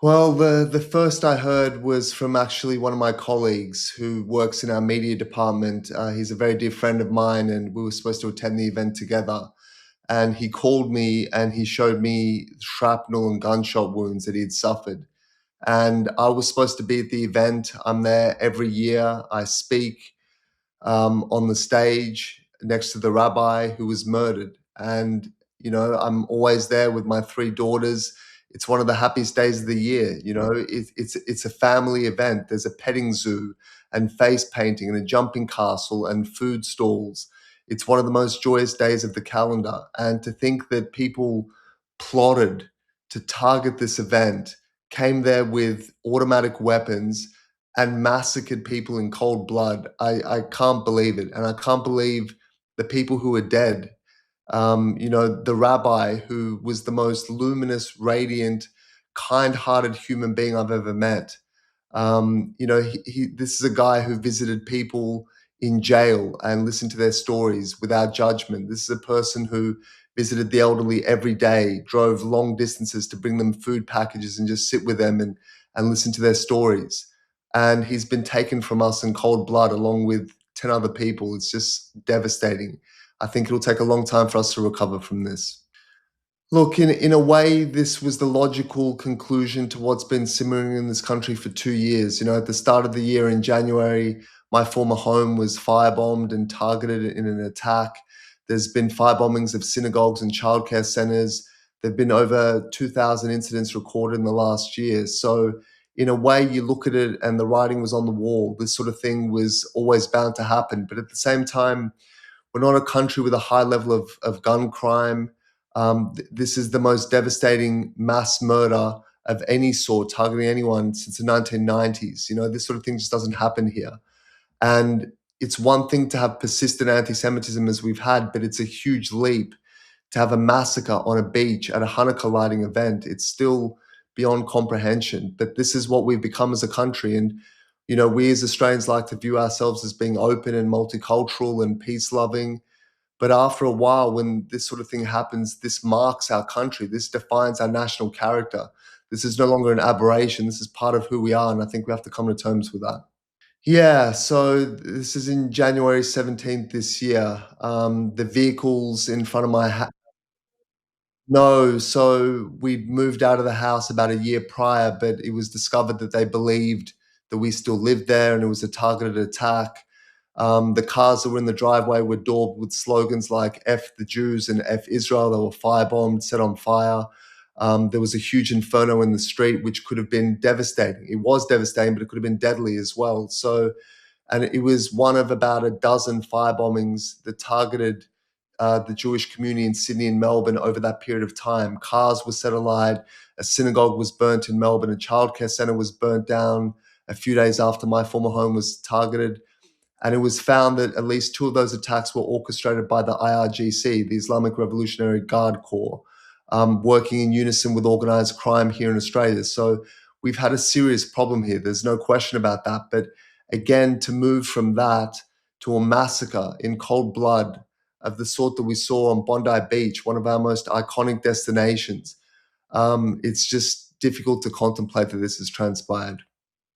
Well, the first I heard was from actually one of my colleagues who works in our media department. He's a very dear friend of mine, and we were supposed to attend the event together. And he called me and he showed me shrapnel and gunshot wounds that he'd suffered. And I was supposed to be at the event. I'm there every year. I speak on the stage next to the rabbi who was murdered. And, I'm always there with my three daughters. It's one of the happiest days of the year. It's a family event. There's a petting zoo and face painting and a jumping castle and food stalls. It's one of the most joyous days of the calendar. And to think that people plotted to target this event, came there with automatic weapons and massacred people in cold blood. I can't believe it. And I can't believe the people who are dead. The rabbi who was the most luminous, radiant, kind hearted human being I've ever met. This is a guy who visited people in jail and listened to their stories without judgment. This is a person who visited the elderly every day, drove long distances to bring them food packages and just sit with them and listen to their stories. And he's been taken from us in cold blood along with 10 other people. It's just devastating. I think it'll take a long time for us to recover from this. Look, in a way, this was the logical conclusion to what's been simmering in this country for 2 years. At the start of the year in January, my former home was firebombed and targeted in an attack. There's been firebombings of synagogues and childcare centers. There have been over 2,000 incidents recorded in the last year. So, in a way, you look at it and the writing was on the wall. This sort of thing was always bound to happen. But at the same time, we're not a country with a high level of gun crime. This is the most devastating mass murder of any sort, targeting anyone since the 1990s. This sort of thing just doesn't happen here. And it's one thing to have persistent anti-Semitism as we've had, but it's a huge leap to have a massacre on a beach at a Hanukkah lighting event. It's still beyond comprehension. But this is what we've become as a country. And, we as Australians like to view ourselves as being open and multicultural and peace loving. But after a while, when this sort of thing happens, this marks our country. This defines our national character. This is no longer an aberration. This is part of who we are. And I think we have to come to terms with that. Yeah, so this is in January 17th this year. The vehicles in front of my house. No, so we'd moved out of the house about a year prior, but it was discovered that they believed that we still lived there and it was a targeted attack. The cars that were in the driveway were daubed with slogans like F the Jews and F Israel. They were firebombed, set on fire. There was a huge inferno in the street, which could have been devastating. It was devastating, but it could have been deadly as well. So, and it was one of about a dozen firebombings that targeted the Jewish community in Sydney and Melbourne over that period of time. Cars were set alight, a synagogue was burnt in Melbourne, a childcare centre was burnt down a few days after my former home was targeted. And it was found that at least two of those attacks were orchestrated by the IRGC, the Islamic Revolutionary Guard Corps, working in unison with organized crime here in Australia. So we've had a serious problem here. There's no question about that. But again, to move from that to a massacre in cold blood of the sort that we saw on Bondi Beach, one of our most iconic destinations, it's just difficult to contemplate that this has transpired.